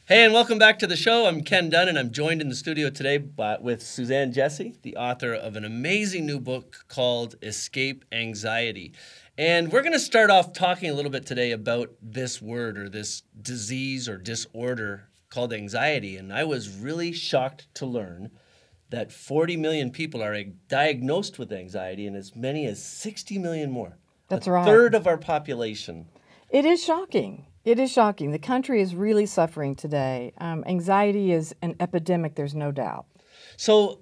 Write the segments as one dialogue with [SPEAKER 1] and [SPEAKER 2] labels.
[SPEAKER 1] Hey, and welcome back to the show. I'm Ken Dunn, and I'm joined in the studio today with Suzanne Jessee, the author of an amazing new book called Escape Anxiety. And we're going to start off talking a little bit today about this word or this disease or disorder called anxiety. And I was really shocked to learn that 40 million people are diagnosed with anxiety and as many as 60 million more.
[SPEAKER 2] That's
[SPEAKER 1] A
[SPEAKER 2] right.
[SPEAKER 1] third of our population.
[SPEAKER 2] It is shocking. It is shocking. The country is really suffering today. Anxiety is an epidemic, there's no doubt.
[SPEAKER 1] So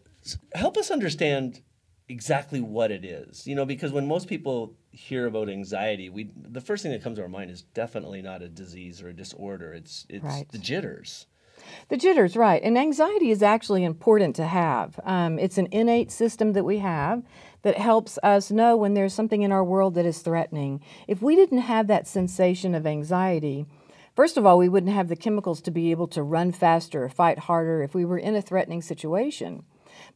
[SPEAKER 1] help us understand exactly what it is. You know, because when most people hear about anxiety, the first thing that comes to our mind is definitely not a disease or a disorder. It's
[SPEAKER 2] Right.
[SPEAKER 1] the jitters.
[SPEAKER 2] The jitters, right. And anxiety is actually important to have. It's an innate system that we have that helps us know when there's something in our world that is threatening. If we didn't have that sensation of anxiety, first of all, we wouldn't have the chemicals to be able to run faster or fight harder if we were in a threatening situation.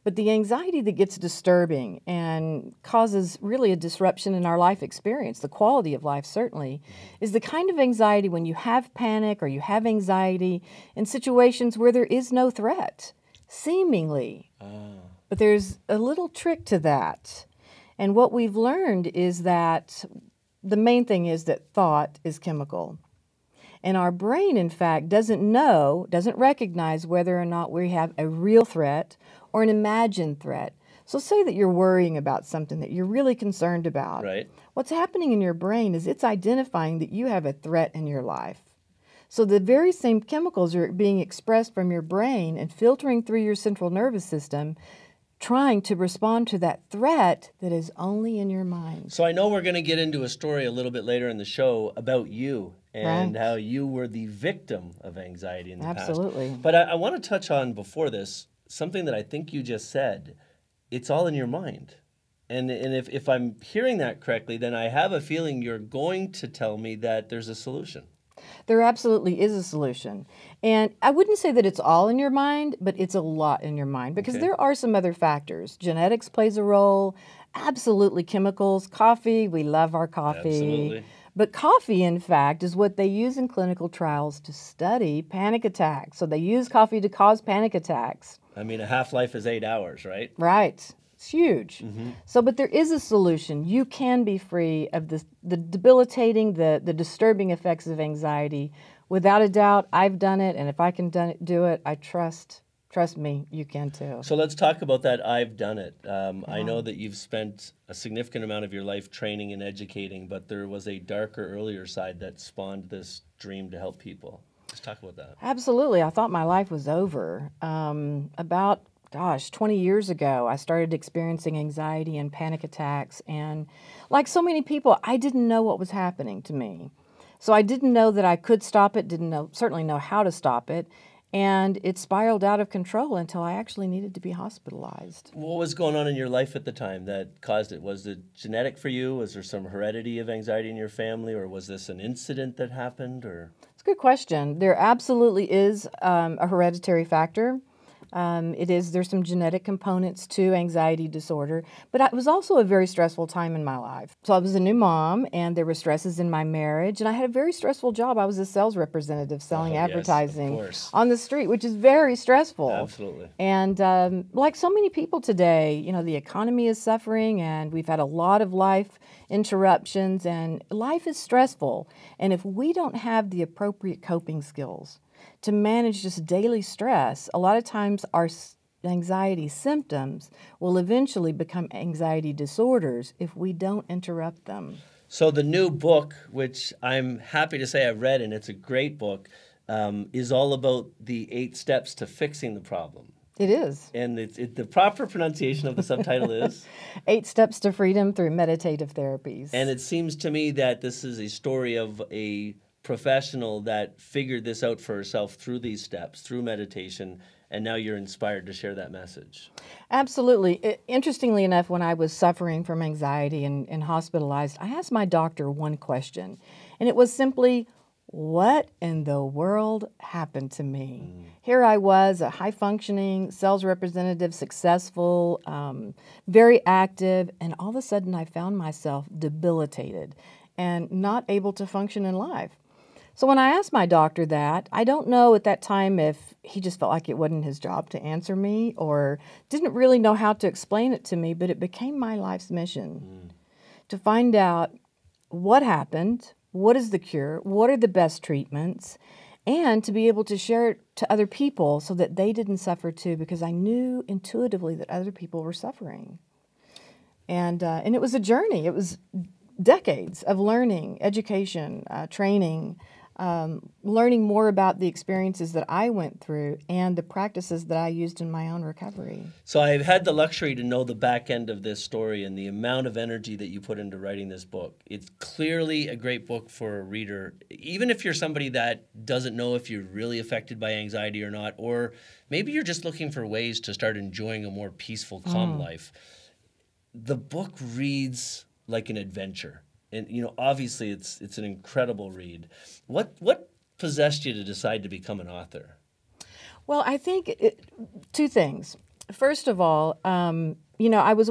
[SPEAKER 2] But the anxiety that gets disturbing and causes really a disruption in our life experience, the quality of life certainly, is the kind of anxiety when you have panic or you have anxiety in situations where there is no threat, seemingly. But there's a little trick to that. And what we've learned is that the main thing is that thought is chemical. And our brain, in fact, doesn't recognize whether or not we have a real threat or an imagined threat. So say that you're worrying about something that you're really concerned about.
[SPEAKER 1] Right.
[SPEAKER 2] What's happening in your brain is it's identifying that you have a threat in your life. So the very same chemicals are being expressed from your brain and filtering through your central nervous system, trying to respond to that threat that is only in your mind.
[SPEAKER 1] So I know we're going to get into a story a little bit later in the show about you and
[SPEAKER 2] Right.
[SPEAKER 1] how you were the victim of anxiety in the past.
[SPEAKER 2] Absolutely.
[SPEAKER 1] But I want to touch on before this something that I think you just said. It's all in your mind. And if I'm hearing that correctly, then I have a feeling you're going to tell me that there's a solution.
[SPEAKER 2] There absolutely is a solution. And I wouldn't say that it's all in your mind, but it's a lot in your mind because
[SPEAKER 1] Okay.
[SPEAKER 2] there are some other factors. Genetics plays a role, absolutely chemicals, coffee, we love our coffee.
[SPEAKER 1] Absolutely.
[SPEAKER 2] But coffee, in fact, is what they use in clinical trials to study panic attacks. So they use coffee to cause panic attacks.
[SPEAKER 1] I mean, a half-life is 8 hours, right?
[SPEAKER 2] Right. It's huge. So, but there is a solution. You can be free of the debilitating, the disturbing effects of anxiety. Without a doubt, I've done it, and if I can do it, I trust me, you can too.
[SPEAKER 1] So let's talk about that. I've done it. I know that you've spent a significant amount of your life training and educating, but there was a darker, earlier side that spawned this dream to help people. Let's talk about that.
[SPEAKER 2] Absolutely. I thought my life was over. About 20 years ago, I started experiencing anxiety and panic attacks. And like so many people, I didn't know what was happening to me. So I didn't know that I could stop it, certainly know how to stop it. And it spiraled out of control until I actually needed to be hospitalized.
[SPEAKER 1] What was going on in your life at the time that caused it? Was it genetic for you? Was there some heredity of anxiety in your family, or was this an incident that happened? Or
[SPEAKER 2] It's a good question. There absolutely is a hereditary factor. There's some genetic components to anxiety disorder, but it was also a very stressful time in my life. So I was a new mom, and there were stresses in my marriage, and I had a very stressful job. I was a sales representative selling
[SPEAKER 1] yes, of
[SPEAKER 2] advertising
[SPEAKER 1] course.
[SPEAKER 2] on the street, which is very stressful.
[SPEAKER 1] Absolutely.
[SPEAKER 2] And like so many people today, you know, the economy is suffering, and we've had a lot of life interruptions, and life is stressful. And if we don't have the appropriate coping skills to manage just daily stress, a lot of times our anxiety symptoms will eventually become anxiety disorders if we don't interrupt them.
[SPEAKER 1] So the new book, which I'm happy to say I've read, and it's a great book, is all about the 8 steps to fixing the problem.
[SPEAKER 2] It is.
[SPEAKER 1] And the proper pronunciation of the subtitle is?
[SPEAKER 2] 8 Steps to Freedom Through Meditative Therapies.
[SPEAKER 1] And it seems to me that this is a story of a professional that figured this out for herself through these steps, through meditation, and now you're inspired to share that message.
[SPEAKER 2] Absolutely. Interestingly enough, when I was suffering from anxiety and hospitalized, I asked my doctor one question, and it was simply, what in the world happened to me? Here I was, a high-functioning sales representative, successful, very active, and all of a sudden I found myself debilitated and not able to function in life. So when I asked my doctor that, I don't know at that time if he just felt like it wasn't his job to answer me or didn't really know how to explain it to me, but it became my life's mission to find out what happened, what is the cure, what are the best treatments, and to be able to share it to other people so that they didn't suffer too, because I knew intuitively that other people were suffering. And it was a journey. It was decades of learning, education, training, learning more about the experiences that I went through and the practices that I used in my own recovery.
[SPEAKER 1] So I've had the luxury to know the back end of this story and the amount of energy that you put into writing this book. It's clearly a great book for a reader, even if you're somebody that doesn't know if you're really affected by anxiety or not, or maybe you're just looking for ways to start enjoying a more peaceful, calm life. The book reads like an adventure. And, you know, obviously it's an incredible read. What possessed you to decide to become an author?
[SPEAKER 2] Well, I think two things. First of all, you know, I was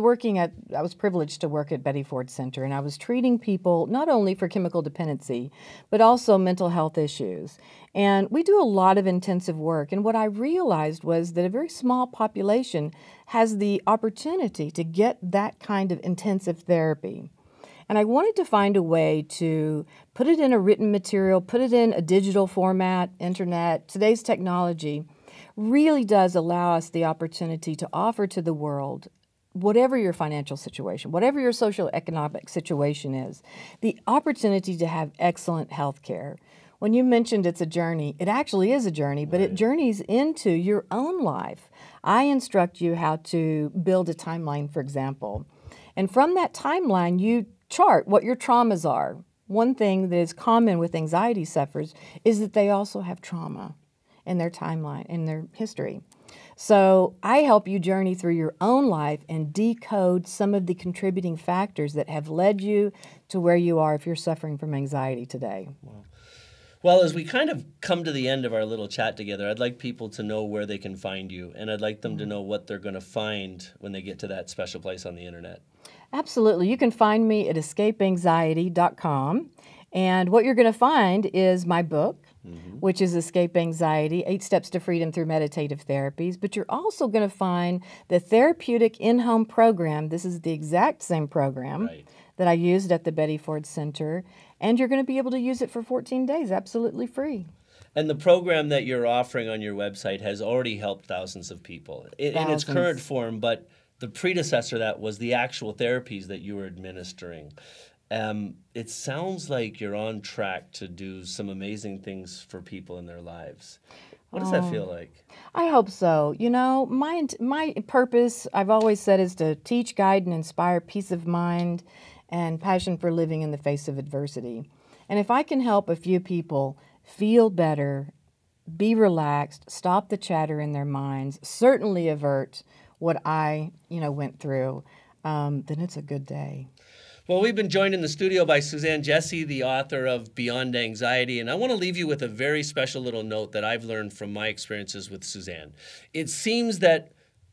[SPEAKER 2] privileged to work at Betty Ford Center, and I was treating people not only for chemical dependency, but also mental health issues. And we do a lot of intensive work. And what I realized was that a very small population has the opportunity to get that kind of intensive therapy. And I wanted to find a way to put it in a written material, put it in a digital format, internet. Today's technology really does allow us the opportunity to offer to the world, whatever your financial situation, whatever your social economic situation is, the opportunity to have excellent health care. When you mentioned it's a journey, it actually is a journey, but it journeys into your own life. I instruct you how to build a timeline, for example. And from that timeline, you chart what your traumas are. One thing that is common with anxiety sufferers is that they also have trauma in their timeline, in their history. So I help you journey through your own life and decode some of the contributing factors that have led you to where you are if you're suffering from anxiety today.
[SPEAKER 1] Wow. Well, as we kind of come to the end of our little chat together, I'd like people to know where they can find you, and I'd like them to know what they're going to find when they get to that special place on the internet.
[SPEAKER 2] Absolutely. You can find me at escapeanxiety.com. And what you're going to find is my book, which is Escape Anxiety, 8 Steps to Freedom Through Meditative Therapies. But you're also going to find the therapeutic in-home program. This is the exact same program that I used at the Betty Ford Center. And you're going to be able to use it for 14 days, absolutely free.
[SPEAKER 1] And the program that you're offering on your website has already helped thousands of people in its current form, but the predecessor to that was the actual therapies that you were administering. It sounds like you're on track to do some amazing things for people in their lives. What does that feel like?
[SPEAKER 2] I hope so. You know, my purpose, I've always said, is to teach, guide, and inspire peace of mind and passion for living in the face of adversity. And if I can help a few people feel better, be relaxed, stop the chatter in their minds, certainly avert what I, went through, then it's a good day.
[SPEAKER 1] Well, we've been joined in the studio by Suzanne Jessee, the author of Beyond Anxiety, and I want to leave you with a very special little note that I've learned from my experiences with Suzanne. It seems that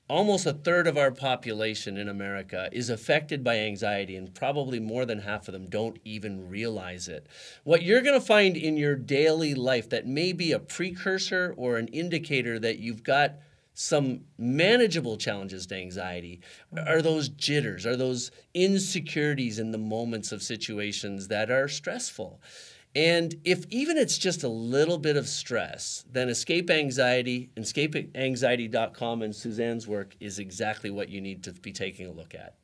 [SPEAKER 1] almost a third of our population in America is affected by anxiety, and probably more than half of them don't even realize it. What you're going to find in your daily life that may be a precursor or an indicator that you've got some manageable challenges to anxiety are those jitters, are those insecurities in the moments of situations that are stressful. And if even it's just a little bit of stress, then Escape Anxiety, escapeanxiety.com, and Suzanne's work is exactly what you need to be taking a look at.